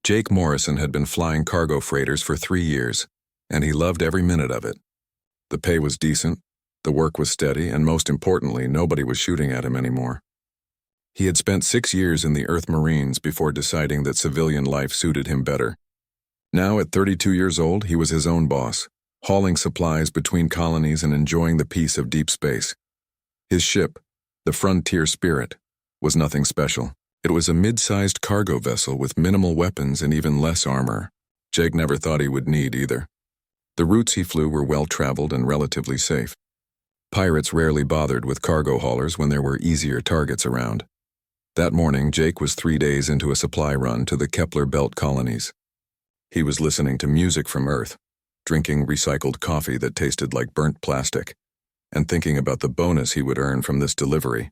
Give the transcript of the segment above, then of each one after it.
Jake Morrison had been flying cargo freighters for 3 years, and he loved every minute of it. The pay was decent, the work was steady, and most importantly, nobody was shooting at him anymore. He had spent 6 years in the Earth Marines before deciding that civilian life suited him better. Now, at 32 years old, he was his own boss, hauling supplies between colonies and enjoying the peace of deep space. His ship, the Frontier Spirit, was nothing special. It was a mid-sized cargo vessel with minimal weapons and even less armor. Jake never thought he would need either. The routes he flew were well-traveled and relatively safe. Pirates rarely bothered with cargo haulers when there were easier targets around. That morning, Jake was 3 days into a supply run to the Kepler Belt colonies. He was listening to music from Earth, drinking recycled coffee that tasted like burnt plastic, and thinking about the bonus he would earn from this delivery.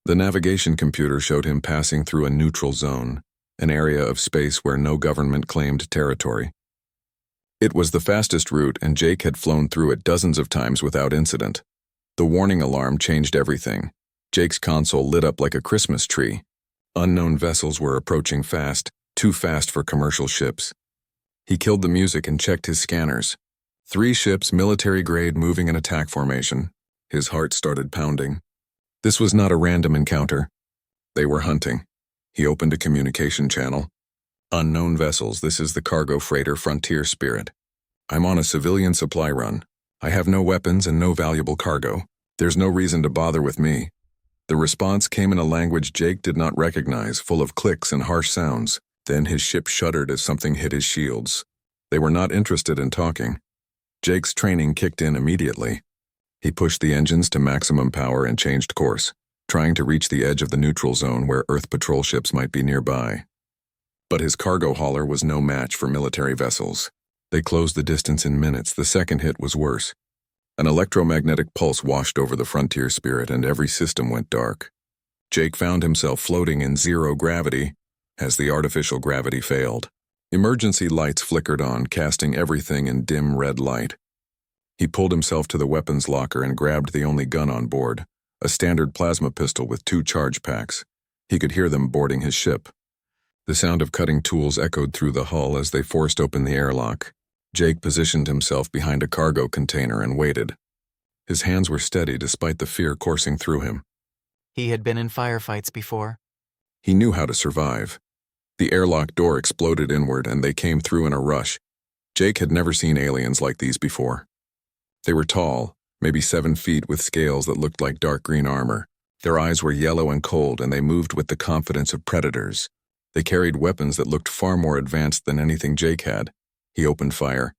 The navigation computer showed him passing through a neutral zone, an area of space where no government claimed territory. It was the fastest route, and Jake had flown through it dozens of times without incident. The warning alarm changed everything. Jake's console lit up like a Christmas tree. Unknown vessels were approaching fast, too fast for commercial ships. He killed the music and checked his scanners. 3 ships, military grade, moving in attack formation. His heart started pounding. This was not a random encounter. They were hunting. He opened a communication channel. Unknown vessels, this is the cargo freighter Frontier Spirit. I'm on a civilian supply run. I have no weapons and no valuable cargo. There's no reason to bother with me. The response came in a language Jake did not recognize, full of clicks and harsh sounds. Then his ship shuddered as something hit his shields. They were not interested in talking. Jake's training kicked in immediately. He pushed the engines to maximum power and changed course, trying to reach the edge of the neutral zone where Earth patrol ships might be nearby. But his cargo hauler was no match for military vessels. They closed the distance in minutes. The second hit was worse. An electromagnetic pulse washed over the Frontier Spirit and every system went dark. Jake found himself floating in zero gravity as the artificial gravity failed. Emergency lights flickered on, casting everything in dim red light. He pulled himself to the weapons locker and grabbed the only gun on board, a standard plasma pistol with 2 charge packs. He could hear them boarding his ship. The sound of cutting tools echoed through the hull as they forced open the airlock. Jake positioned himself behind a cargo container and waited. His hands were steady despite the fear coursing through him. He had been in firefights before. He knew how to survive. The airlock door exploded inward and they came through in a rush. Jake had never seen aliens like these before. They were tall, maybe 7 feet, with scales that looked like dark green armor. Their eyes were yellow and cold, and they moved with the confidence of predators. They carried weapons that looked far more advanced than anything Jake had. He opened fire.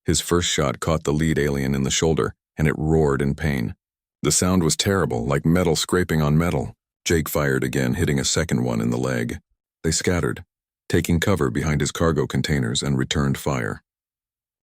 His first shot caught the lead alien in the shoulder, and it roared in pain. The sound was terrible, like metal scraping on metal. Jake fired again, hitting a second one in the leg. They scattered, taking cover behind his cargo containers, and returned fire.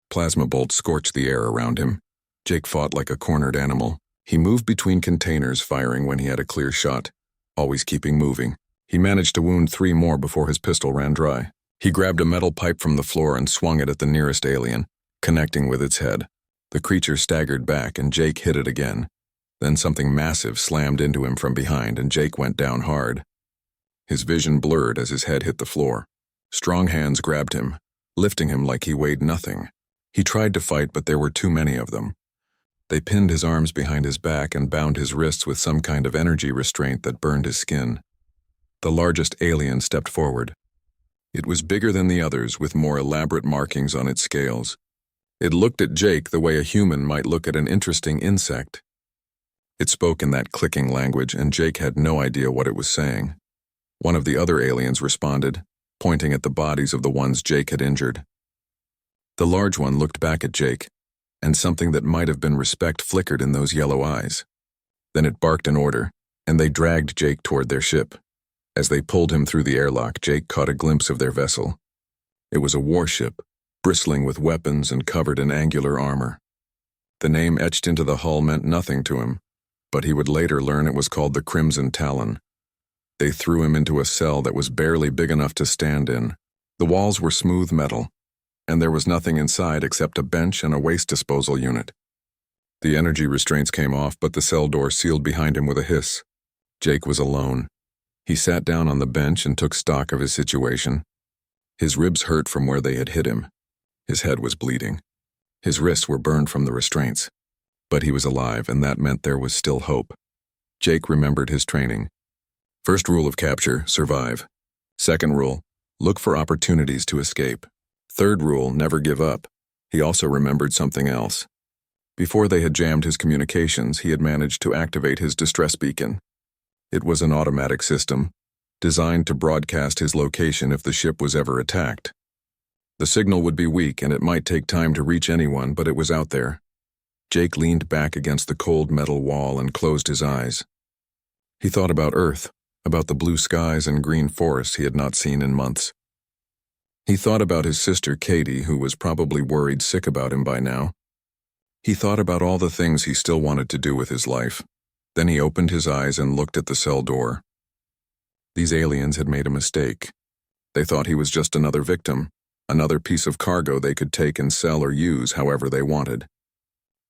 Plasma bolts scorched the air around him. Jake fought like a cornered animal. He moved between containers, firing when he had a clear shot, always keeping moving. He managed to wound 3 more before his pistol ran dry. He grabbed a metal pipe from the floor and swung it at the nearest alien, connecting with its head. The creature staggered back, and Jake hit it again. Then something massive slammed into him from behind, and Jake went down hard. His vision blurred as his head hit the floor. Strong hands grabbed him, lifting him like he weighed nothing. He tried to fight, but there were too many of them. They pinned his arms behind his back and bound his wrists with some kind of energy restraint that burned his skin. The largest alien stepped forward. It was bigger than the others, with more elaborate markings on its scales. It looked at Jake the way a human might look at an interesting insect. It spoke in that clicking language, and Jake had no idea what it was saying. One of the other aliens responded, pointing at the bodies of the ones Jake had injured. The large one looked back at Jake, and something that might have been respect flickered in those yellow eyes. Then it barked an order, and they dragged Jake toward their ship. As they pulled him through the airlock, Jake caught a glimpse of their vessel. It was a warship, bristling with weapons and covered in angular armor. The name etched into the hull meant nothing to him, but he would later learn it was called the Crimson Talon. They threw him into a cell that was barely big enough to stand in. The walls were smooth metal, and there was nothing inside except a bench and a waste disposal unit. The energy restraints came off, but the cell door sealed behind him with a hiss. Jake was alone. He sat down on the bench and took stock of his situation. His ribs hurt from where they had hit him. His head was bleeding. His wrists were burned from the restraints. But he was alive, and that meant there was still hope. Jake remembered his training. First rule of capture, survive. Second rule, look for opportunities to escape. Third rule, never give up. He also remembered something else. Before they had jammed his communications, he had managed to activate his distress beacon. It was an automatic system, designed to broadcast his location if the ship was ever attacked. The signal would be weak and it might take time to reach anyone, but it was out there. Jake leaned back against the cold metal wall and closed his eyes. He thought about Earth, about the blue skies and green forests he had not seen in months. He thought about his sister Katie, who was probably worried sick about him by now. He thought about all the things he still wanted to do with his life. Then he opened his eyes and looked at the cell door. These aliens had made a mistake. They thought he was just another victim, another piece of cargo they could take and sell or use however they wanted.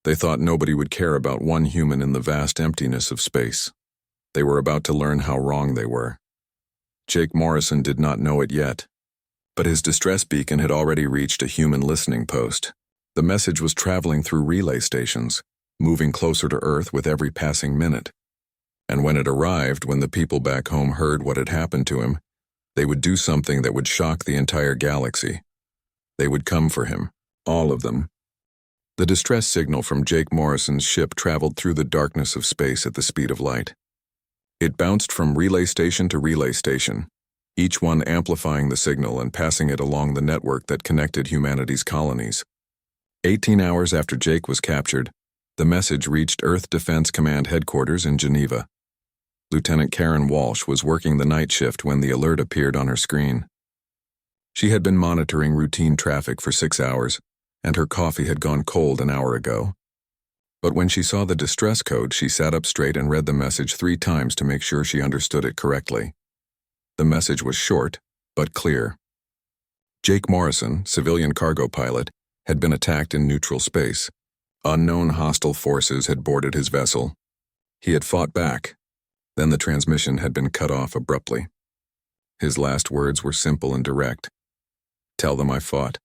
They thought nobody would care about one human in the vast emptiness of space. They were about to learn how wrong they were. Jake Morrison did not know it yet, but his distress beacon had already reached a human listening post. The message was traveling through relay stations, moving closer to Earth with every passing minute. And when it arrived, when the people back home heard what had happened to him, they would do something that would shock the entire galaxy. They would come for him, all of them. The distress signal from Jake Morrison's ship traveled through the darkness of space at the speed of light. It bounced from relay station to relay station, each one amplifying the signal and passing it along the network that connected humanity's colonies. 18 hours after Jake was captured, the message reached Earth Defense Command headquarters in Geneva. Lieutenant Karen Walsh was working the night shift when the alert appeared on her screen. She had been monitoring routine traffic for 6 hours, and her coffee had gone cold an hour ago. But when she saw the distress code, she sat up straight and read the message 3 times to make sure she understood it correctly. The message was short, but clear. Jake Morrison, civilian cargo pilot, had been attacked in neutral space. Unknown hostile forces had boarded his vessel. He had fought back. Then the transmission had been cut off abruptly. His last words were simple and direct. "Tell them I fought."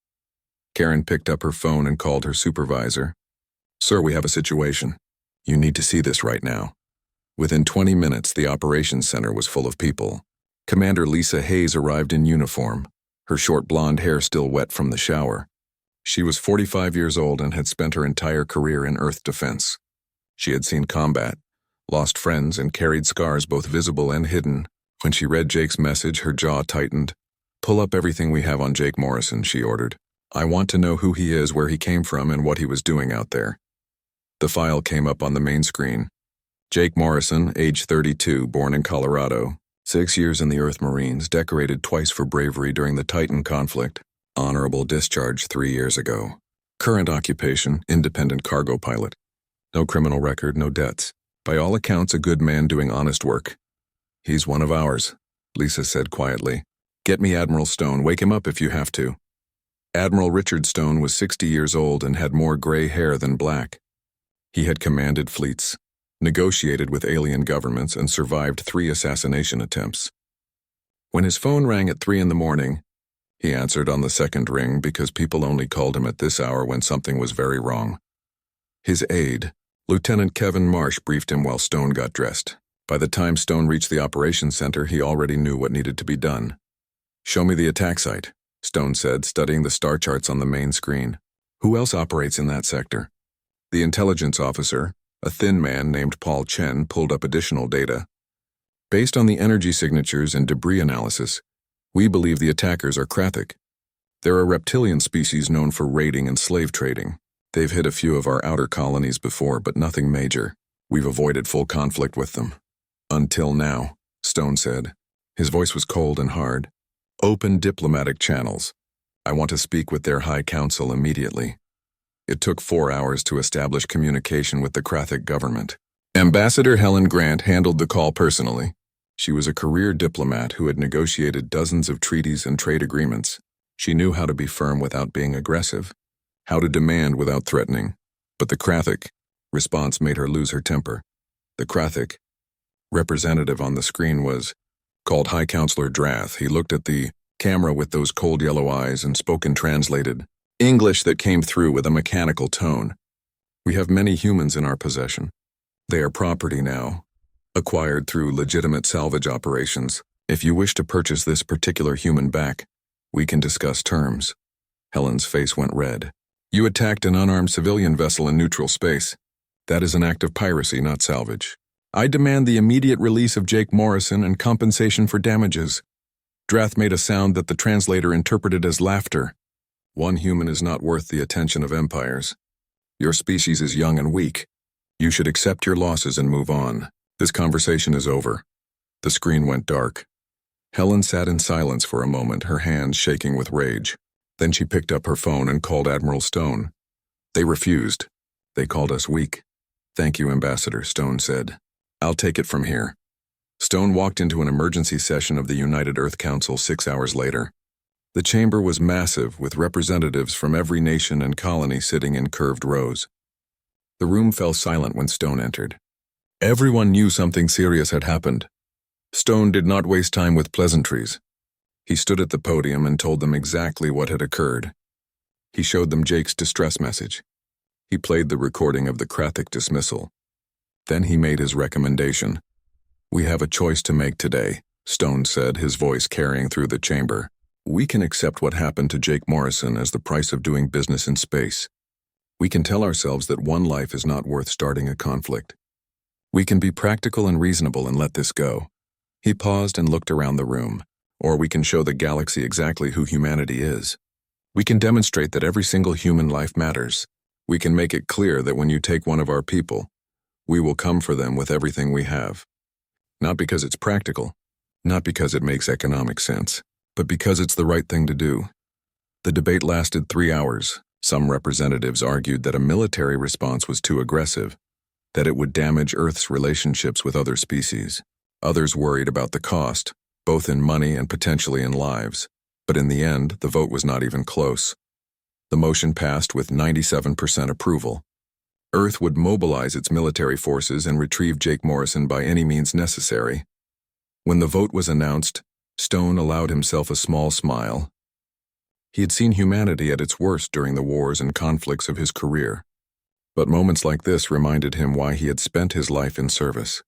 Karen picked up her phone and called her supervisor. "Sir, we have a situation. You need to see this right now." Within 20 minutes, the operations center was full of people. Commander Lisa Hayes arrived in uniform, her short blonde hair still wet from the shower. She was 45 years old and had spent her entire career in Earth defense. She had seen combat, lost friends, and carried scars both visible and hidden. When she read Jake's message, her jaw tightened. "Pull up everything we have on Jake Morrison," she ordered. "I want to know who he is, where he came from, and what he was doing out there." The file came up on the main screen. Jake Morrison, age 32, born in Colorado, 6 years in the Earth Marines, decorated twice for bravery during the Titan conflict. Honorable discharge 3 years ago. Current occupation, independent cargo pilot. No criminal record, no debts. By all accounts, a good man doing honest work. "He's one of ours," Lisa said quietly. "Get me Admiral Stone. Wake him up if you have to." Admiral Richard Stone was 60 years old and had more gray hair than black. He had commanded fleets, negotiated with alien governments, and survived 3 assassination attempts. When his phone rang at 3 in the morning, he answered on the second ring because people only called him at this hour when something was very wrong. His aide, Lieutenant Kevin Marsh, briefed him while Stone got dressed. By the time Stone reached the operations center, he already knew what needed to be done. "Show me the attack site," Stone said, studying the star charts on the main screen. "Who else operates in that sector?" The intelligence officer, a thin man named Paul Chen, pulled up additional data. "Based on the energy signatures and debris analysis, we believe the attackers are Krathic. They're a reptilian species known for raiding and slave trading. They've hit a few of our outer colonies before, but nothing major. We've avoided full conflict with them. Until now," Stone said. His voice was cold and hard. "Open diplomatic channels. I want to speak with their High Council immediately." It took 4 hours to establish communication with the Krathic government. Ambassador Helen Grant handled the call personally. She was a career diplomat who had negotiated dozens of treaties and trade agreements. She knew how to be firm without being aggressive, how to demand without threatening. But the Krathic response made her lose her temper. The Krathic representative on the screen was called High Counselor Drath. He looked at the Camera with those cold yellow eyes and spoke in translated English that came through with a mechanical tone. We have many humans in our possession. They are property now, acquired through legitimate salvage operations. If you wish to purchase this particular human back, we can discuss terms. Helen's face went red. You attacked an unarmed civilian vessel in neutral space. That is an act of piracy, not salvage. I demand the immediate release of Jake Morrison and compensation for damages. Drath made a sound that the translator interpreted as laughter. One human is not worth the attention of empires. Your species is young and weak. You should accept your losses and move on. This conversation is over. The screen went dark. Helen sat in silence for a moment, her hands shaking with rage. Then she picked up her phone and called Admiral Stone. They refused. They called us weak. Thank you, Ambassador, Stone said. I'll take it from here. Stone walked into an emergency session of the United Earth Council 6 hours later. The chamber was massive, with representatives from every nation and colony sitting in curved rows. The room fell silent when Stone entered. Everyone knew something serious had happened. Stone did not waste time with pleasantries. He stood at the podium and told them exactly what had occurred. He showed them Jake's distress message. He played the recording of the Krathic dismissal. Then he made his recommendation. We have a choice to make today, Stone said, his voice carrying through the chamber. We can accept what happened to Jake Morrison as the price of doing business in space. We can tell ourselves that one life is not worth starting a conflict. We can be practical and reasonable and let this go. He paused and looked around the room. Or we can show the galaxy exactly who humanity is. We can demonstrate that every single human life matters. We can make it clear that when you take one of our people, we will come for them with everything we have. Not because it's practical, not because it makes economic sense, but because it's the right thing to do. The debate lasted 3 hours. Some representatives argued that a military response was too aggressive, that it would damage Earth's relationships with other species. Others worried about the cost, both in money and potentially in lives. But in the end, the vote was not even close. The motion passed with 97% approval. Earth would mobilize its military forces and retrieve Jake Morrison by any means necessary. When the vote was announced, Stone allowed himself a small smile. He had seen humanity at its worst during the wars and conflicts of his career. But moments like this reminded him why he had spent his life in service.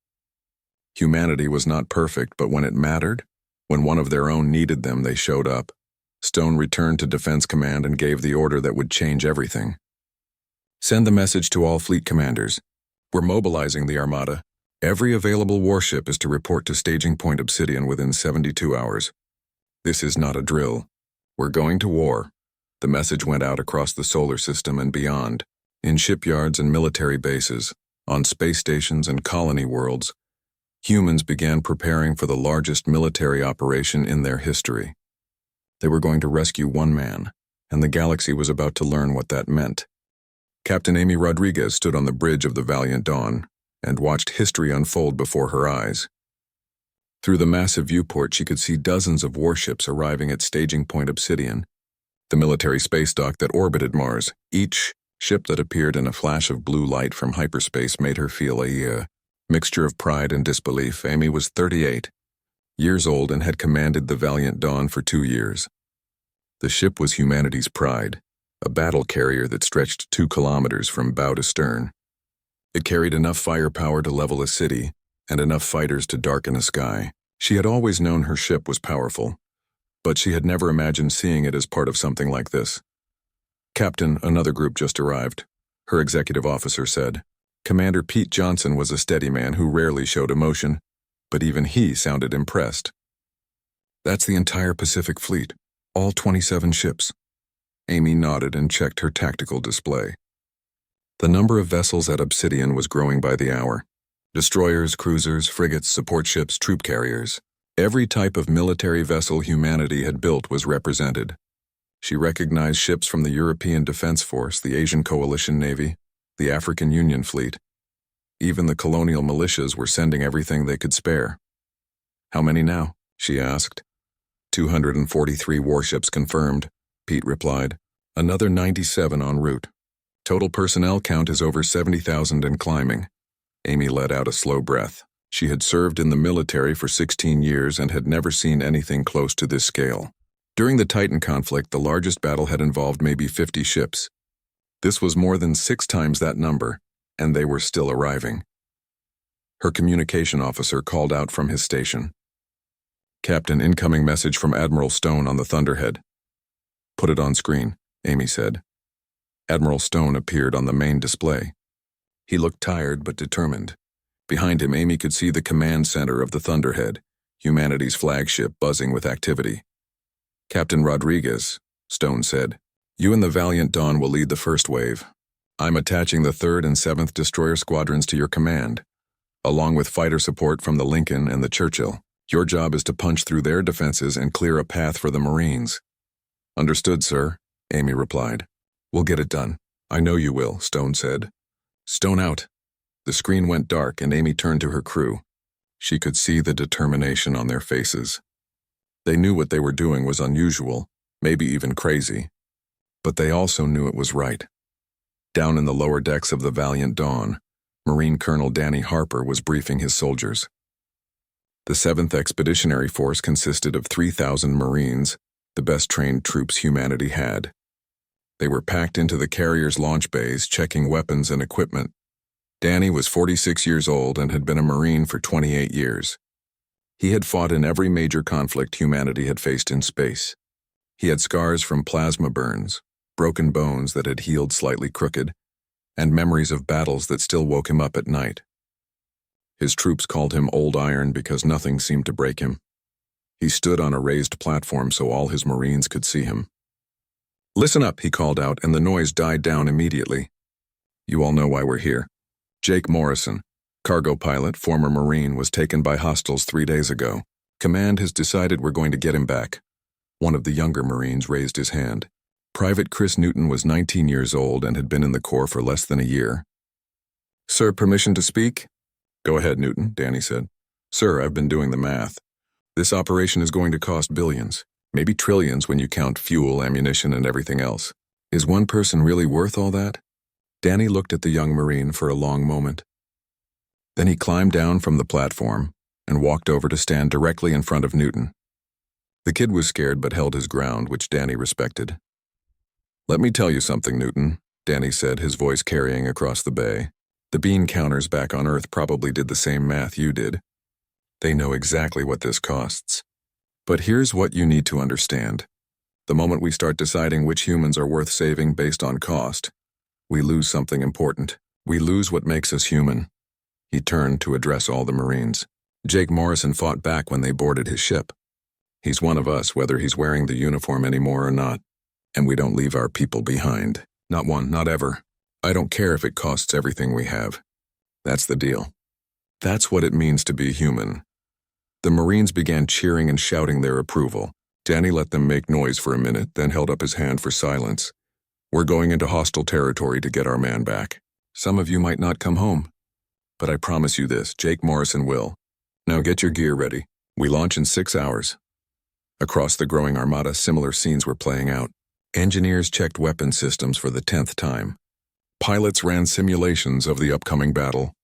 Humanity was not perfect, but when it mattered, when one of their own needed them, they showed up. Stone returned to Defense Command and gave the order that would change everything. Send the message to all fleet commanders. We're mobilizing the Armada. Every available warship is to report to Staging Point Obsidian within 72 hours. This is not a drill. We're going to war. The message went out across the solar system and beyond, in shipyards and military bases, on space stations and colony worlds. Humans began preparing for the largest military operation in their history. They were going to rescue one man, and the galaxy was about to learn what that meant. Captain Amy Rodriguez stood on the bridge of the Valiant Dawn and watched history unfold before her eyes. Through the massive viewport, she could see dozens of warships arriving at Staging Point Obsidian, the military space dock that orbited Mars. Each ship that appeared in a flash of blue light from hyperspace made her feel a mixture of pride and disbelief. Amy was 38 years old and had commanded the Valiant Dawn for 2 years. The ship was humanity's pride, a battle carrier that stretched 2 kilometers from bow to stern. It carried enough firepower to level a city and enough fighters to darken a sky. She had always known her ship was powerful, but she had never imagined seeing it as part of something like this. Captain, another group just arrived, her executive officer said. Commander Pete Johnson was a steady man who rarely showed emotion, but even he sounded impressed. That's the entire Pacific Fleet, all 27 ships. Amy nodded and checked her tactical display. The number of vessels at Obsidian was growing by the hour. Destroyers, cruisers, frigates, support ships, troop carriers. Every type of military vessel humanity had built was represented. She recognized ships from the European Defense Force, the Asian Coalition Navy, the African Union Fleet. Even the colonial militias were sending everything they could spare. How many now? She asked. 243 warships confirmed, Pete replied. Another 97 en route. Total personnel count is over 70,000 and climbing. Amy let out a slow breath. She had served in the military for 16 years and had never seen anything close to this scale. During the Titan conflict, the largest battle had involved maybe 50 ships. This was more than 6 times that number, and they were still arriving. Her communication officer called out from his station. "Captain, incoming message from Admiral Stone on the Thunderhead." "Put it on screen," Amy said. Admiral Stone appeared on the main display. He looked tired but determined. Behind him, Amy could see the command center of the Thunderhead, humanity's flagship, buzzing with activity. "Captain Rodriguez," Stone said, "you and the Valiant Dawn will lead the first wave. I'm attaching the 3rd and 7th Destroyer Squadrons to your command, along with fighter support from the Lincoln and the Churchill. Your job is to punch through their defenses and clear a path for the Marines." "Understood, sir," Amy replied. "We'll get it done." "I know you will," Stone said. "Stone out." The screen went dark and Amy turned to her crew. She could see the determination on their faces. They knew what they were doing was unusual, maybe even crazy. But they also knew it was right. Down in the lower decks of the Valiant Dawn, Marine Colonel Danny Harper was briefing his soldiers. The 7th Expeditionary Force consisted of 3,000 Marines, the best-trained troops humanity had. They were packed into the carrier's launch bays, checking weapons and equipment. Danny was 46 years old and had been a Marine for 28 years. He had fought in every major conflict humanity had faced in space. He had scars from plasma burns, broken bones that had healed slightly crooked, and memories of battles that still woke him up at night. His troops called him Old Iron because nothing seemed to break him. He stood on a raised platform so all his Marines could see him. "Listen up," he called out, and the noise died down immediately. "You all know why we're here. Jake Morrison, cargo pilot, former Marine, was taken by hostiles 3 days ago. Command has decided we're going to get him back." One of the younger Marines raised his hand. Private Chris Newton was 19 years old and had been in the Corps for less than a year. "Sir, permission to speak?" "Go ahead, Newton," Danny said. "Sir, I've been doing the math. This operation is going to cost billions, maybe trillions when you count fuel, ammunition, and everything else. Is one person really worth all that?" Danny looked at the young Marine for a long moment. Then he climbed down from the platform and walked over to stand directly in front of Newton. The kid was scared but held his ground, which Danny respected. "Let me tell you something, Newton," Danny said, his voice carrying across the bay. "The bean counters back on Earth probably did the same math you did. They know exactly what this costs. But here's what you need to understand. The moment we start deciding which humans are worth saving based on cost, we lose something important. We lose what makes us human." He turned to address all the Marines. "Jake Morrison fought back when they boarded his ship. He's one of us, whether he's wearing the uniform anymore or not. And we don't leave our people behind. Not one, not ever. I don't care if it costs everything we have. That's the deal. That's what it means to be human." The Marines began cheering and shouting their approval. Danny let them make noise for a minute, then held up his hand for silence. "We're going into hostile territory to get our man back. Some of you might not come home. But I promise you this, Jake Morrison will. Now get your gear ready. We launch in 6 hours." Across the growing Armada, similar scenes were playing out. Engineers checked weapon systems for the 10th time. Pilots ran simulations of the upcoming battle.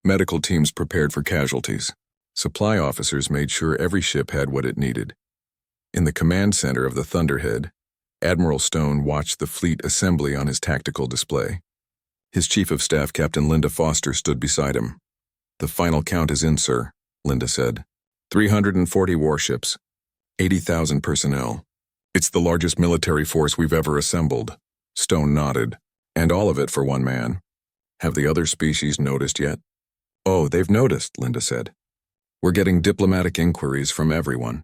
Medical teams prepared for casualties. Supply officers made sure every ship had what it needed. In the command center of the Thunderhead, Admiral Stone watched the fleet assembly on his tactical display. His Chief of Staff, Captain Linda Foster, stood beside him. "The final count is in, sir," Linda said. 340 warships, 80,000 personnel. It's the largest military force we've ever assembled." Stone nodded. "And all of it for one man. Have the other species noticed yet?" "Oh, they've noticed," Linda said. "We're getting diplomatic inquiries from everyone.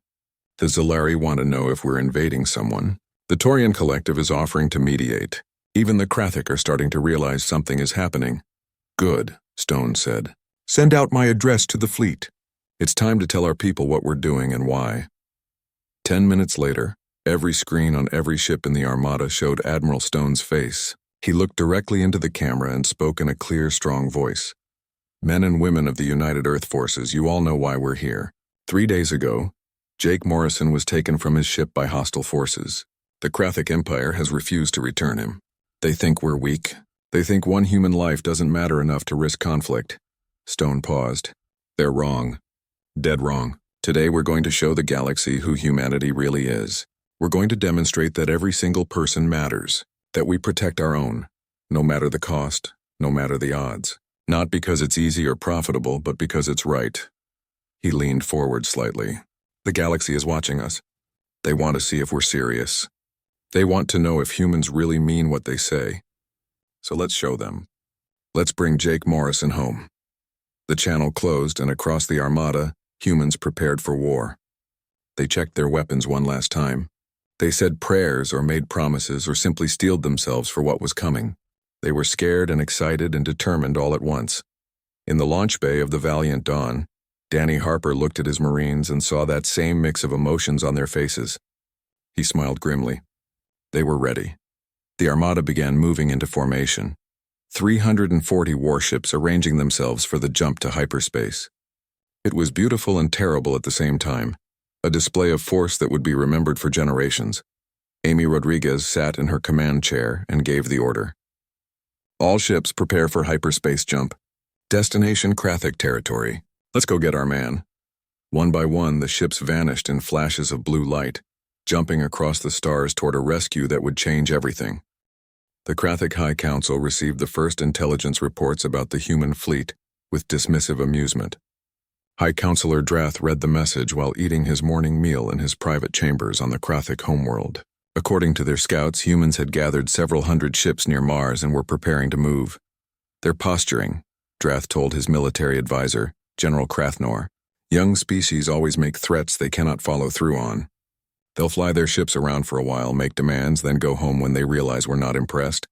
The Zolari want to know if we're invading someone. The Torian Collective is offering to mediate. Even the Krathic are starting to realize something is happening." "Good," Stone said. "Send out my address to the fleet. It's time to tell our people what we're doing and why." 10 minutes later, every screen on every ship in the Armada showed Admiral Stone's face. He looked directly into the camera and spoke in a clear, strong voice. "Men and women of the United Earth Forces, you all know why we're here. 3 days ago, Jake Morrison was taken from his ship by hostile forces. The Krathic Empire has refused to return him. They think we're weak. They think one human life doesn't matter enough to risk conflict." Stone paused. "They're wrong. Dead wrong. Today we're going to show the galaxy who humanity really is. We're going to demonstrate that every single person matters, that we protect our own, no matter the cost, no matter the odds. Not because it's easy or profitable, but because it's right. He leaned forward slightly. The galaxy is watching us. They want to see if we're serious. They want to know if humans really mean what they say. So let's show them. Let's bring Jake Morrison home. The channel closed, and across the Armada, humans prepared for war. They checked their weapons one last time. They said prayers or made promises or simply steeled themselves for what was coming. They were scared and excited and determined all at once. In the launch bay of the Valiant Dawn, Danny Harper looked at his Marines and saw that same mix of emotions on their faces. He smiled grimly. They were ready. The Armada began moving into formation. 340 warships arranging themselves for the jump to hyperspace. It was beautiful and terrible at the same time, a display of force that would be remembered for generations. Amy Rodriguez sat in her command chair and gave the order. All ships prepare for hyperspace jump. Destination Krathic territory. Let's go get our man. One by one, the ships vanished in flashes of blue light, jumping across the stars toward a rescue that would change everything. The Krathic High Council received the first intelligence reports about the human fleet with dismissive amusement. High Counselor Drath read the message while eating his morning meal in his private chambers on the Krathic homeworld. According to their scouts, humans had gathered several hundred ships near Mars and were preparing to move. They're posturing, Drath told his military advisor, General Krathnor. Young species always make threats they cannot follow through on. They'll fly their ships around for a while, make demands, then go home when they realize we're not impressed.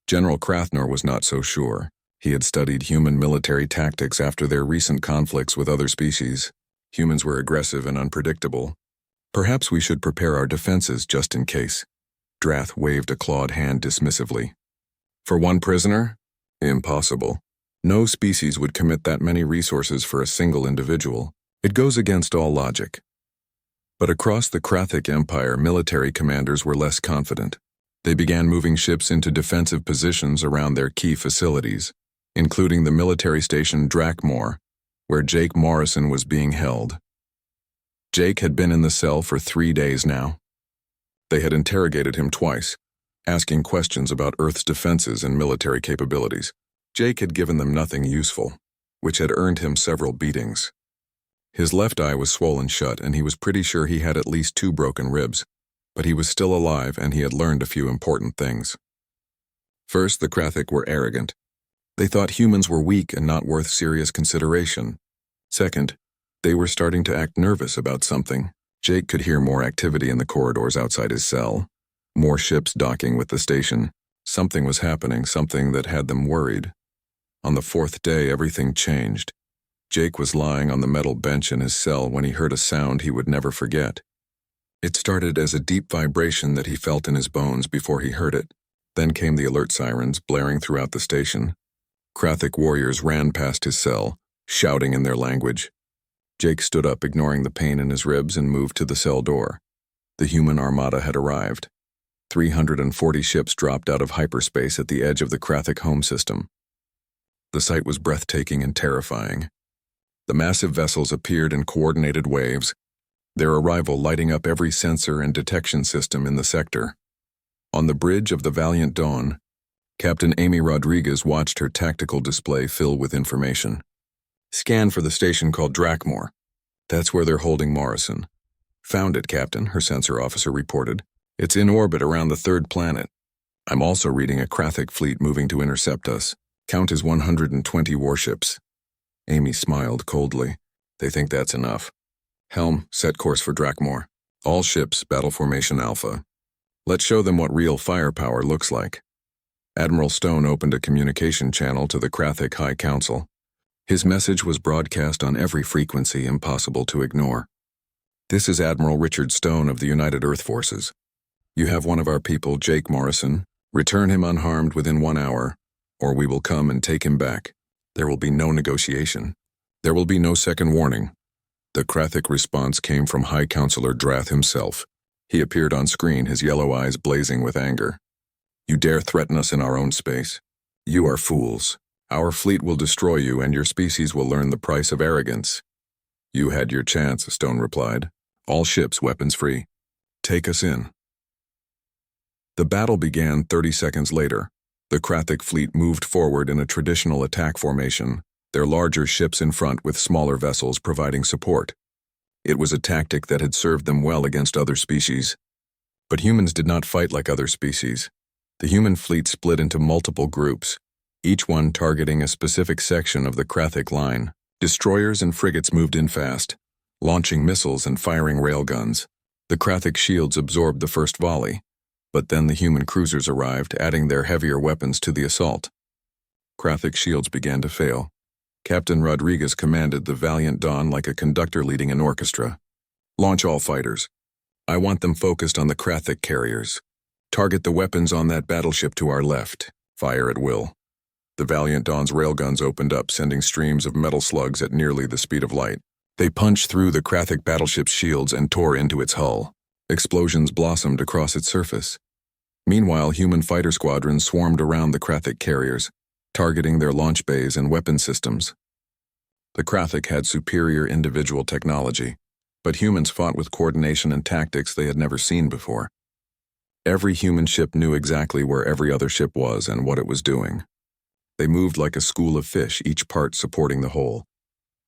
General Krathnor was not so sure. He had studied human military tactics after their recent conflicts with other species. Humans were aggressive and unpredictable. Perhaps we should prepare our defenses just in case. Drath waved a clawed hand dismissively. For one prisoner? Impossible. No species would commit that many resources for a single individual. It goes against all logic. But across the Krathic Empire, military commanders were less confident. They began moving ships into defensive positions around their key facilities, including the military station Drakmor, where Jake Morrison was being held. Jake had been in the cell for 3 days now. They had interrogated him twice, asking questions about Earth's defenses and military capabilities. Jake had given them nothing useful, which had earned him several beatings. His left eye was swollen shut, and he was pretty sure he had at least 2 broken ribs, but he was still alive and he had learned a few important things. First, the Krathic were arrogant. They thought humans were weak and not worth serious consideration. Second, they were starting to act nervous about something. Jake could hear more activity in the corridors outside his cell, more ships docking with the station. Something was happening, something that had them worried. On the 4th day, everything changed. Jake was lying on the metal bench in his cell when he heard a sound he would never forget. It started as a deep vibration that he felt in his bones before he heard it. Then came the alert sirens blaring throughout the station. Krathic warriors ran past his cell, shouting in their language. Jake stood up, ignoring the pain in his ribs, and moved to the cell door. The human armada had arrived. 340 ships dropped out of hyperspace at the edge of the Krathic home system. The sight was breathtaking and terrifying. The massive vessels appeared in coordinated waves, their arrival lighting up every sensor and detection system in the sector. On the bridge of the Valiant Dawn, Captain Amy Rodriguez watched her tactical display fill with information. Scan for the station called Drakmor. That's where they're holding Morrison. Found it, Captain, her sensor officer reported. It's in orbit around the 3rd planet. I'm also reading a Krathic fleet moving to intercept us. Count as 120 warships. Amy smiled coldly. They think that's enough. Helm, set course for Drakmor. All ships, battle formation Alpha. Let's show them what real firepower looks like. Admiral Stone opened a communication channel to the Krathic High Council. His message was broadcast on every frequency impossible to ignore. This is Admiral Richard Stone of the United Earth Forces. You have one of our people, Jake Morrison. Return him unharmed within 1 hour, or we will come and take him back. There will be no negotiation. There will be no second warning. The Krathic response came from High Counselor Drath himself. He appeared on screen, his yellow eyes blazing with anger. You dare threaten us in our own space? You are fools. Our fleet will destroy you, and your species will learn the price of arrogance. You had your chance, Stone replied. All ships weapons free. Take us in. The battle began 30 seconds later. The Krathic fleet moved forward in a traditional attack formation, their larger ships in front with smaller vessels providing support. It was a tactic that had served them well against other species. But humans did not fight like other species. The human fleet split into multiple groups, each one targeting a specific section of the Krathic line. Destroyers and frigates moved in fast, launching missiles and firing railguns. The Krathic shields absorbed the first volley, but then the human cruisers arrived, adding their heavier weapons to the assault. Krathic shields began to fail. Captain Rodriguez commanded the Valiant Dawn like a conductor leading an orchestra. Launch all fighters. I want them focused on the Krathic carriers. Target the weapons on that battleship to our left. Fire at will. The Valiant Dawn's railguns opened up, sending streams of metal slugs at nearly the speed of light. They punched through the Krathic battleship's shields and tore into its hull. Explosions blossomed across its surface. Meanwhile, human fighter squadrons swarmed around the Krathic carriers, targeting their launch bays and weapon systems. The Krathic had superior individual technology, but humans fought with coordination and tactics they had never seen before. Every human ship knew exactly where every other ship was and what it was doing. They moved like a school of fish, each part supporting the whole.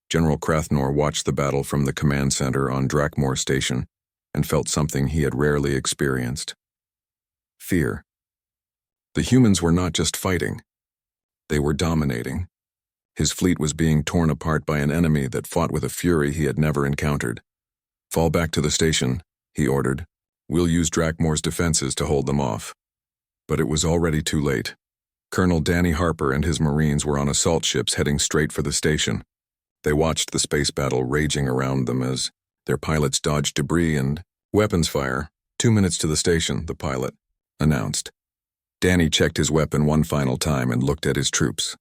General Krathnor watched the battle from the command center on Drakmor Station and felt something he had rarely experienced. Fear. The humans were not just fighting. They were dominating. His fleet was being torn apart by an enemy that fought with a fury he had never encountered. Fall back to the station, he ordered. We'll use Drakmor's defenses to hold them off. But it was already too late. Colonel Danny Harper and his Marines were on assault ships heading straight for the station. They watched the space battle raging around them as their pilots dodged debris and weapons fire. 2 minutes to the station, the pilot announced. Danny checked his weapon one final time and looked at his troops.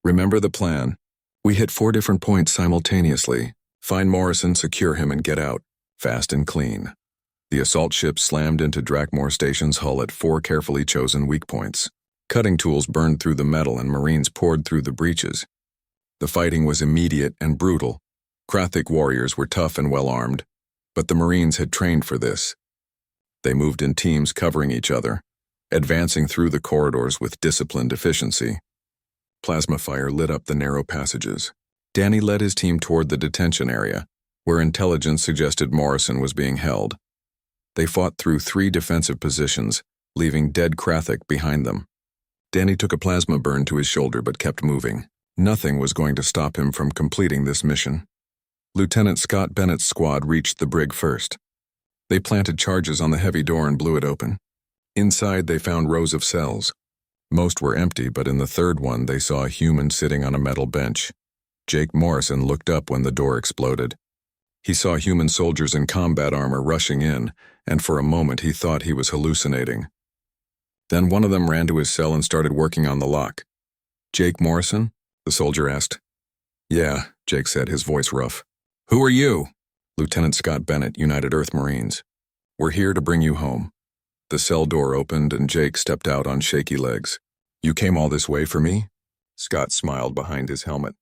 Remember the plan. We hit 4 different points simultaneously. Find Morrison, secure him, and get out, fast and clean. The assault ship slammed into Drakmor Station's hull at 4 carefully chosen weak points. Cutting tools burned through the metal and Marines poured through the breaches. The fighting was immediate and brutal. Krathic warriors were tough and well-armed, but the Marines had trained for this. They moved in teams covering each other, advancing through the corridors with disciplined efficiency. Plasma fire lit up the narrow passages. Danny led his team toward the detention area, where intelligence suggested Morrison was being held. They fought through 3 defensive positions, leaving dead Krathic behind them. Danny took a plasma burn to his shoulder but kept moving. Nothing was going to stop him from completing this mission. Lieutenant Scott Bennett's squad reached the brig first. They planted charges on the heavy door and blew it open. Inside, they found rows of cells. Most were empty, but in the third one, they saw a human sitting on a metal bench. Jake Morrison looked up when the door exploded. He saw human soldiers in combat armor rushing in, and for a moment he thought he was hallucinating. Then one of them ran to his cell and started working on the lock. Jake Morrison? The soldier asked. Yeah, Jake said, his voice rough. Who are you? Lieutenant Scott Bennett, United Earth Marines. We're here to bring you home. The cell door opened and Jake stepped out on shaky legs. You came all this way for me? Scott smiled behind his helmet.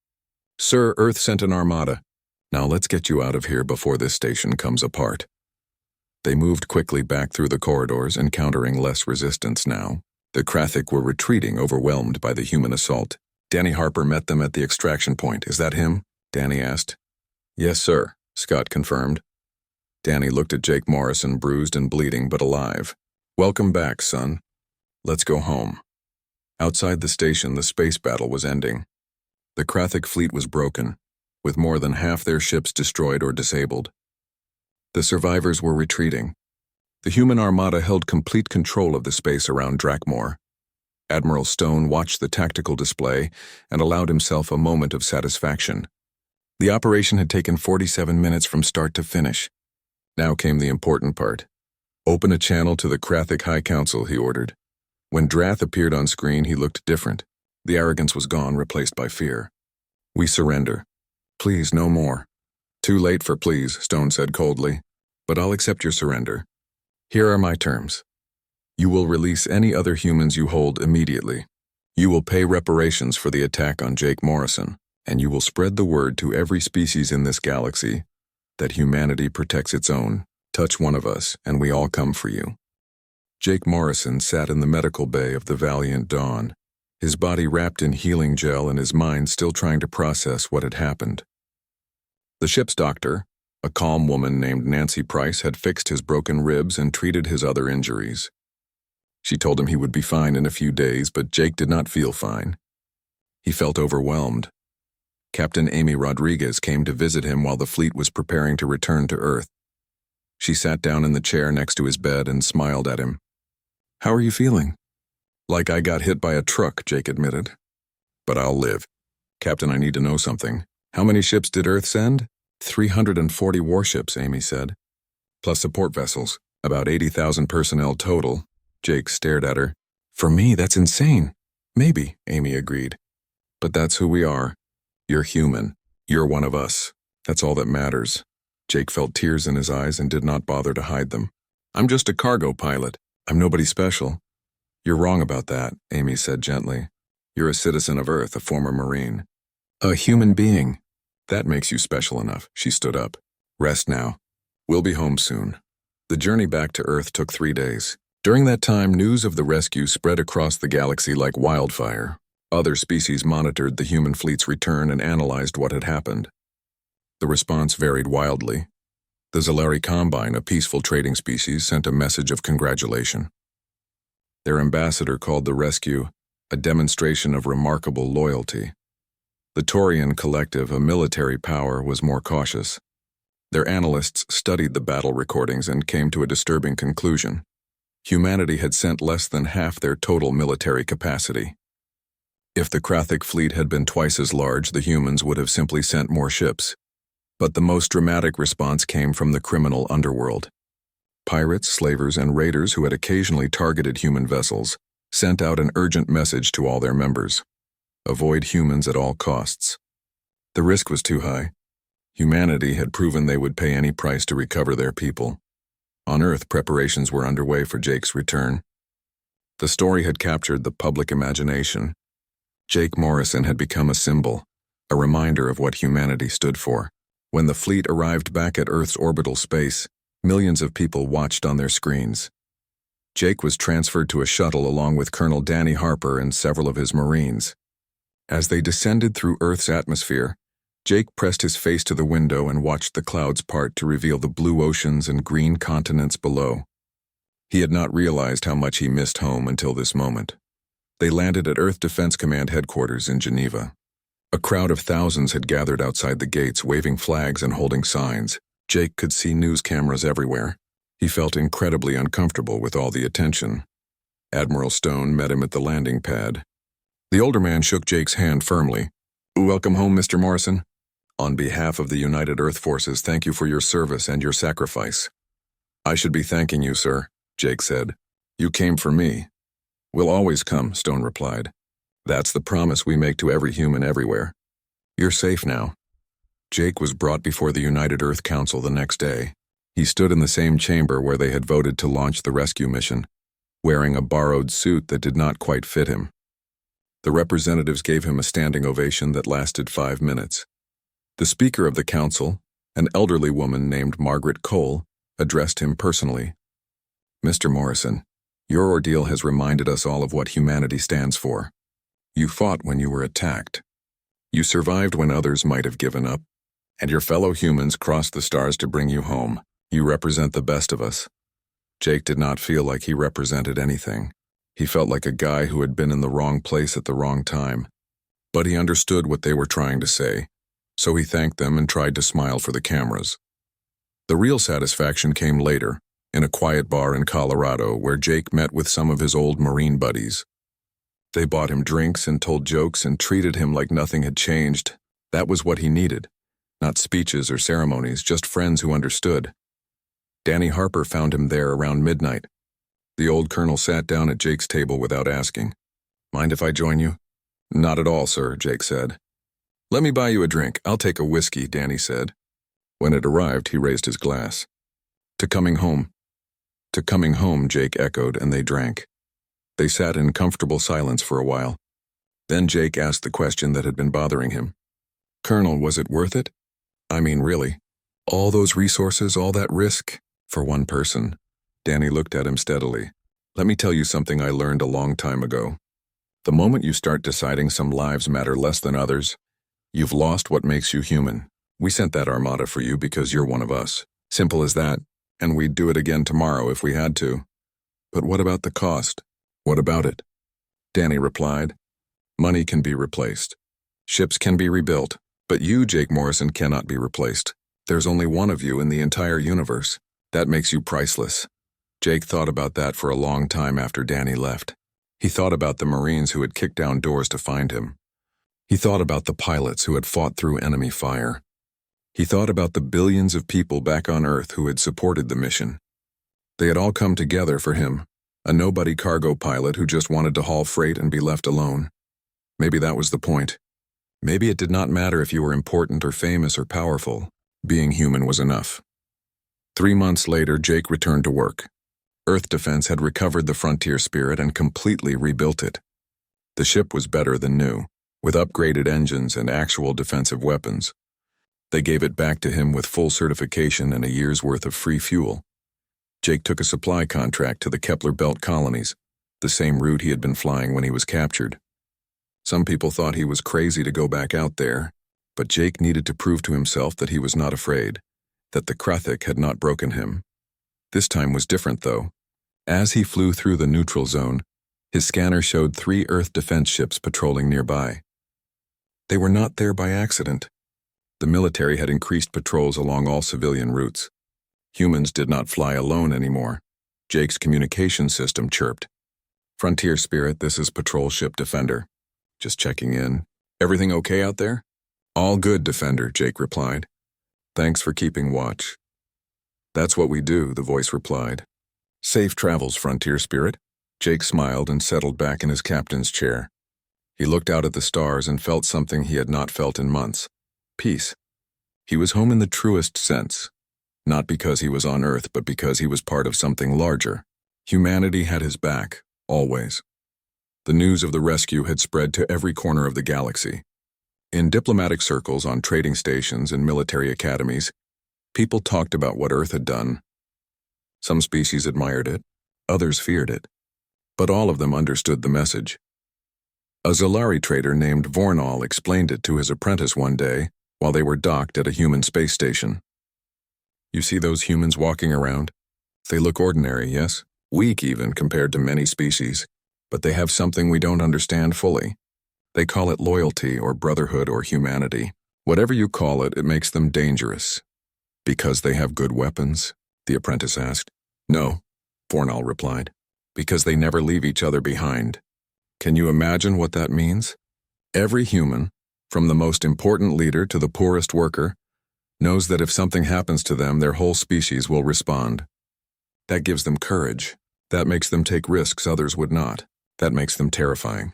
Sir, Earth sent an armada. Now let's get you out of here before this station comes apart. They moved quickly back through the corridors, encountering less resistance now. The Krathic were retreating, overwhelmed by the human assault. Danny Harper met them at the extraction point. Is that him? Danny asked. Yes, sir, Scott confirmed. Danny looked at Jake Morrison, bruised and bleeding, but alive. Welcome back, son. Let's go home. Outside the station, the space battle was ending. The Krathic fleet was broken, with more than half their ships destroyed or disabled. The survivors were retreating. The human armada held complete control of the space around Drakmor. Admiral Stone watched the tactical display and allowed himself a moment of satisfaction. The operation had taken 47 minutes from start to finish. Now came the important part. Open a channel to the Krathic High Council, he ordered. When Drath appeared on screen, he looked different. The arrogance was gone, replaced by fear. We surrender. Please, no more. Too late for please, Stone said coldly, but I'll accept your surrender. Here are my terms. You will release any other humans you hold immediately. You will pay reparations for the attack on Jake Morrison, and you will spread the word to every species in this galaxy that humanity protects its own. Touch one of us, and we all come for you. Jake Morrison sat in the medical bay of the Valiant Dawn, his body wrapped in healing gel and his mind still trying to process what had happened. The ship's doctor, a calm woman named Nancy Price, had fixed his broken ribs and treated his other injuries. She told him he would be fine in a few days, but Jake did not feel fine. He felt overwhelmed. Captain Amy Rodriguez came to visit him while the fleet was preparing to return to Earth. She sat down in the chair next to his bed and smiled at him. "How are you feeling?" "Like I got hit by a truck," Jake admitted. "But I'll live. Captain, I need to know something. How many ships did Earth send?" 340 warships, Amy said. Plus support vessels, about 80,000 personnel total. Jake stared at her. "For me, that's insane." "Maybe," Amy agreed. "But that's who we are. You're human. You're one of us. That's all that matters." Jake felt tears in his eyes and did not bother to hide them. "I'm just a cargo pilot. I'm nobody special." "You're wrong about that," Amy said gently. "You're a citizen of Earth, a former Marine. A human being. That makes you special enough." She stood up. "Rest now. We'll be home soon." The journey back to Earth took 3 days. During that time, news of the rescue spread across the galaxy like wildfire. Other species monitored the human fleet's return and analyzed what had happened. The response varied wildly. The Zalari Combine, a peaceful trading species, sent a message of congratulation. Their ambassador called the rescue a demonstration of remarkable loyalty. The Taurian Collective, a military power, was more cautious. Their analysts studied the battle recordings and came to a disturbing conclusion. Humanity had sent less than half their total military capacity. If the Krathic fleet had been twice as large, the humans would have simply sent more ships. But the most dramatic response came from the criminal underworld. Pirates, slavers, and raiders who had occasionally targeted human vessels sent out an urgent message to all their members. Avoid humans at all costs. The risk was too high. Humanity had proven they would pay any price to recover their people. On Earth, preparations were underway for Jake's return. The story had captured the public imagination. Jake Morrison had become a symbol, a reminder of what humanity stood for. When the fleet arrived back at Earth's orbital space, millions of people watched on their screens. Jake was transferred to a shuttle along with Colonel Danny Harper and several of his Marines. As they descended through Earth's atmosphere, Jake pressed his face to the window and watched the clouds part to reveal the blue oceans and green continents below. He had not realized how much he missed home until this moment. They landed at Earth Defense Command headquarters in Geneva. A crowd of thousands had gathered outside the gates, waving flags and holding signs. Jake could see news cameras everywhere. He felt incredibly uncomfortable with all the attention. Admiral Stone met him at the landing pad. The older man shook Jake's hand firmly. "Welcome home, Mr. Morrison. On behalf of the United Earth Forces, thank you for your service and your sacrifice." "I should be thanking you, sir," Jake said. "You came for me." "We'll always come," Stone replied. "That's the promise we make to every human everywhere. You're safe now." Jake was brought before the United Earth Council the next day. He stood in the same chamber where they had voted to launch the rescue mission, wearing a borrowed suit that did not quite fit him. The representatives gave him a standing ovation that lasted 5 minutes. The Speaker of the Council, an elderly woman named Margaret Cole, addressed him personally. "Mr. Morrison, your ordeal has reminded us all of what humanity stands for. You fought when you were attacked. You survived when others might have given up, and your fellow humans crossed the stars to bring you home. You represent the best of us." Jake did not feel like he represented anything. He felt like a guy who had been in the wrong place at the wrong time. But he understood what they were trying to say, so he thanked them and tried to smile for the cameras. The real satisfaction came later, in a quiet bar in Colorado where Jake met with some of his old Marine buddies. They bought him drinks and told jokes and treated him like nothing had changed. That was what he needed. Not speeches or ceremonies, just friends who understood. Danny Harper found him there around midnight. The old colonel sat down at Jake's table without asking. "Mind if I join you?" "Not at all, sir," Jake said. "Let me buy you a drink. I'll take a whiskey," Danny said. When it arrived, he raised his glass. "To coming home." "To coming home," Jake echoed, and they drank. They sat in comfortable silence for a while. Then Jake asked the question that had been bothering him. "Colonel, was it worth it? I mean, really? All those resources, all that risk? For one person. Danny looked at him steadily. Let me tell you something I learned a long time ago. The moment you start deciding some lives matter less than others, you've lost what makes you human. We sent that Armada for you because you're one of us. Simple as that, and we'd do it again tomorrow if we had to. But what about the cost? What about it? Danny replied. Money can be replaced. Ships can be rebuilt, but you, Jake Morrison, cannot be replaced. There's only one of you in the entire universe. That makes you priceless. Jake thought about that for a long time after Danny left. He thought about the Marines who had kicked down doors to find him. He thought about the pilots who had fought through enemy fire. He thought about the billions of people back on Earth who had supported the mission. They had all come together for him, a nobody cargo pilot who just wanted to haul freight and be left alone. Maybe that was the point. Maybe it did not matter if you were important or famous or powerful. Being human was enough. 3 months later, Jake returned to work. Earth Defense had recovered the Frontier Spirit and completely rebuilt it. The ship was better than new, with upgraded engines and actual defensive weapons. They gave it back to him with full certification and a year's worth of free fuel. Jake took a supply contract to the Kepler Belt colonies, the same route he had been flying when he was captured. Some people thought he was crazy to go back out there, but Jake needed to prove to himself that he was not afraid, that the Krathic had not broken him. This time was different, though. As he flew through the neutral zone, his scanner showed 3 Earth defense ships patrolling nearby. They were not there by accident. The military had increased patrols along all civilian routes. Humans did not fly alone anymore. Jake's communication system chirped. Frontier Spirit, this is Patrol Ship Defender. Just checking in. Everything okay out there? All good, Defender, Jake replied. Thanks for keeping watch. That's what we do, the voice replied. Safe travels, Frontier Spirit. Jake smiled and settled back in his captain's chair. He looked out at the stars and felt something he had not felt in months. Peace. He was home in the truest sense. Not because he was on Earth, but because he was part of something larger. Humanity had his back, always. The news of the rescue had spread to every corner of the galaxy. In diplomatic circles, on trading stations, and military academies, people talked about what Earth had done. Some species admired it, others feared it, but all of them understood the message. A Zalari trader named Vornal explained it to his apprentice one day while they were docked at a human space station. You see those humans walking around? They look ordinary, yes? Weak even compared to many species, but they have something we don't understand fully. They call it loyalty or brotherhood or humanity. Whatever you call it, it makes them dangerous. Because they have good weapons? The apprentice asked. No, Vornal replied. Because they never leave each other behind. Can you imagine what that means? Every human, from the most important leader to the poorest worker, knows that if something happens to them, their whole species will respond. That gives them courage. That makes them take risks others would not. That makes them terrifying.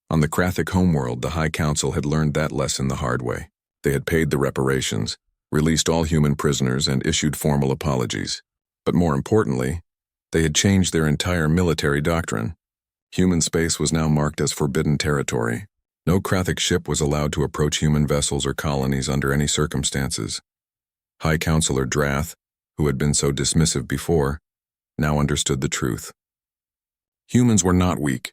On the Krathic homeworld, the High Council had learned that lesson the hard way. They had paid the reparations, released all human prisoners, and issued formal apologies. But more importantly, they had changed their entire military doctrine. Human space was now marked as forbidden territory. No Krathic ship was allowed to approach human vessels or colonies under any circumstances. High Counselor Drath, who had been so dismissive before, now understood the truth. Humans were not weak.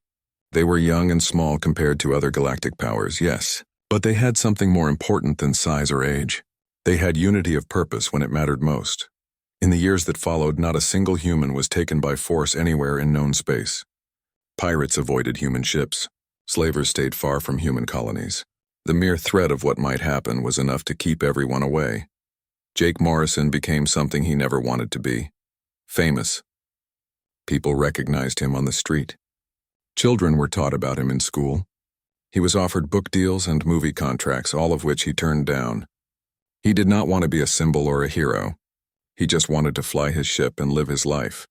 They were young and small compared to other galactic powers, yes, but they had something more important than size or age. They had unity of purpose when it mattered most. In the years that followed, not a single human was taken by force anywhere in known space. Pirates avoided human ships. Slavers stayed far from human colonies. The mere threat of what might happen was enough to keep everyone away. Jake Morrison became something he never wanted to be. Famous. People recognized him on the street. Children were taught about him in school. He was offered book deals and movie contracts, all of which he turned down. He did not want to be a symbol or a hero. He just wanted to fly his ship and live his life.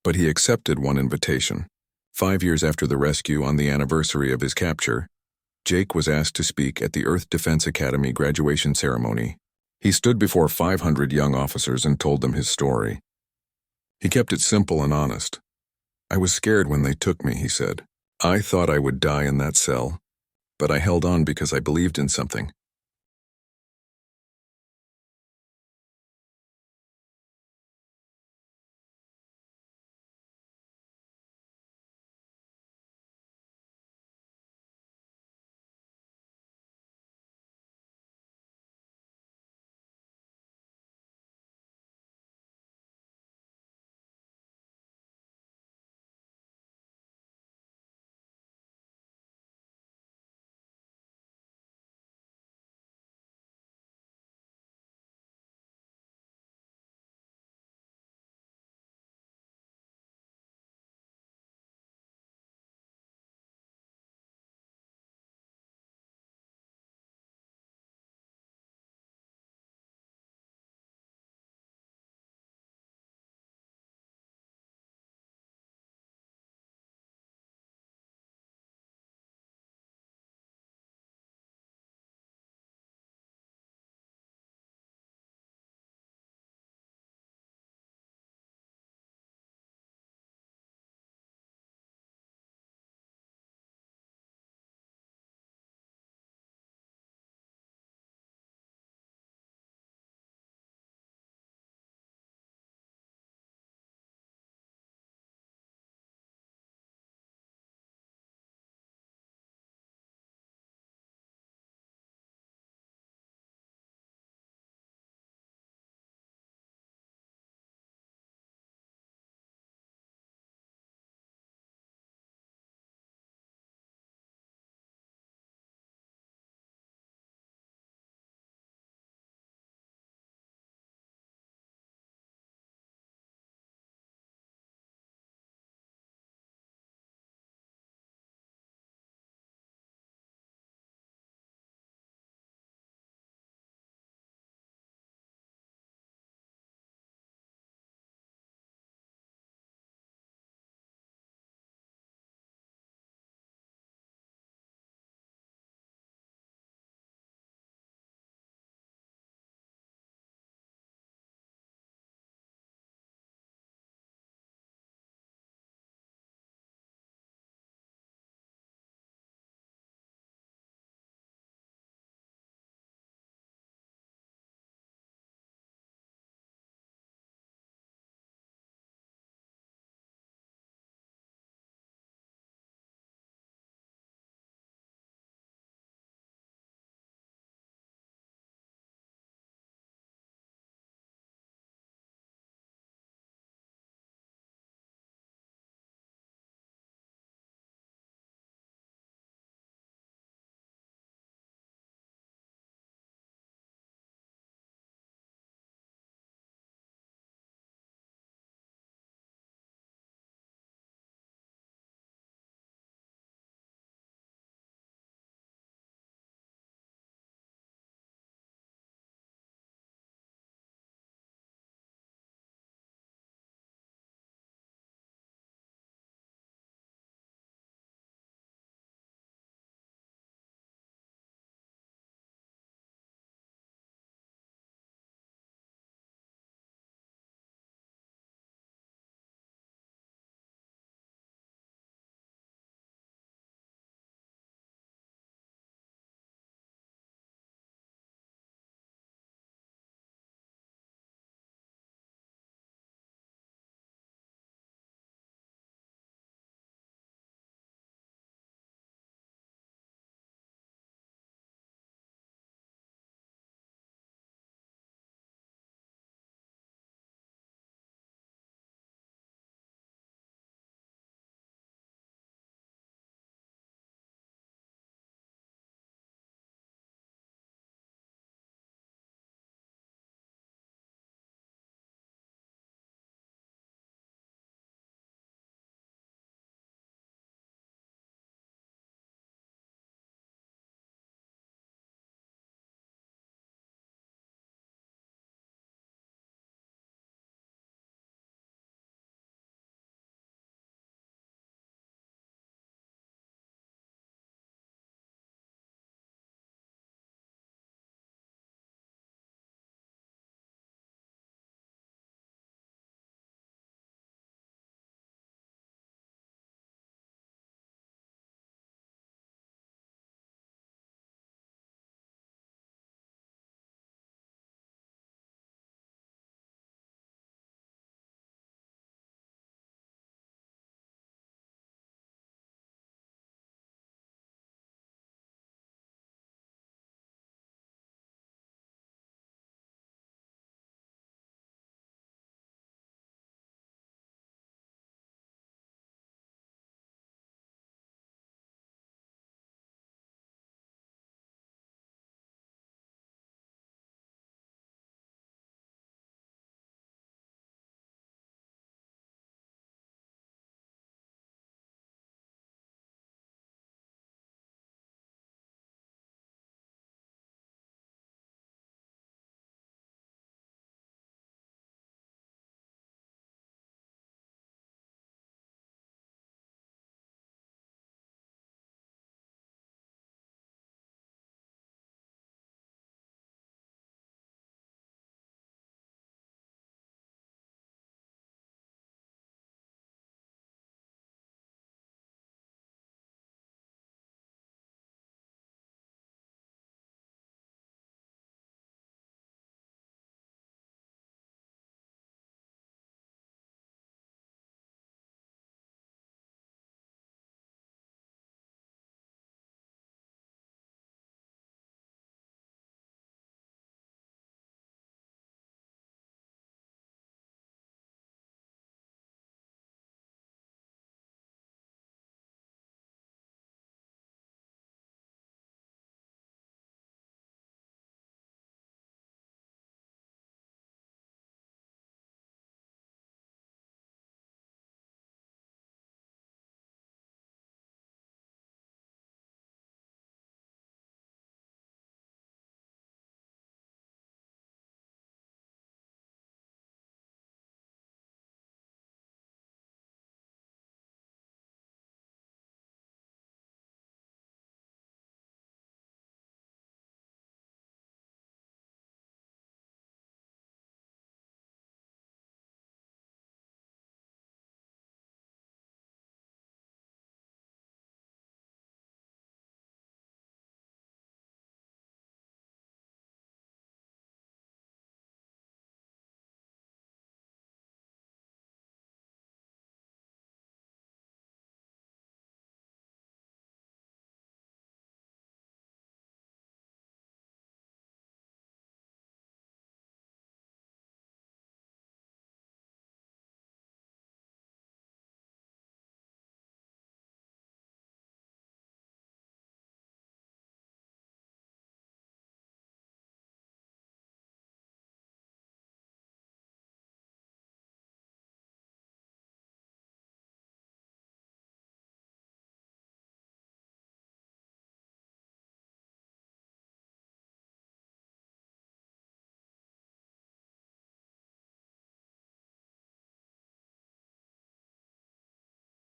But he accepted one invitation. 5 years after the rescue, on the anniversary of his capture, Jake was asked to speak at the Earth Defense Academy graduation ceremony. He stood before 500 young officers and told them his story. He kept it simple and honest. I was scared when they took me, he said. I thought I would die in that cell, but I held on because I believed in something.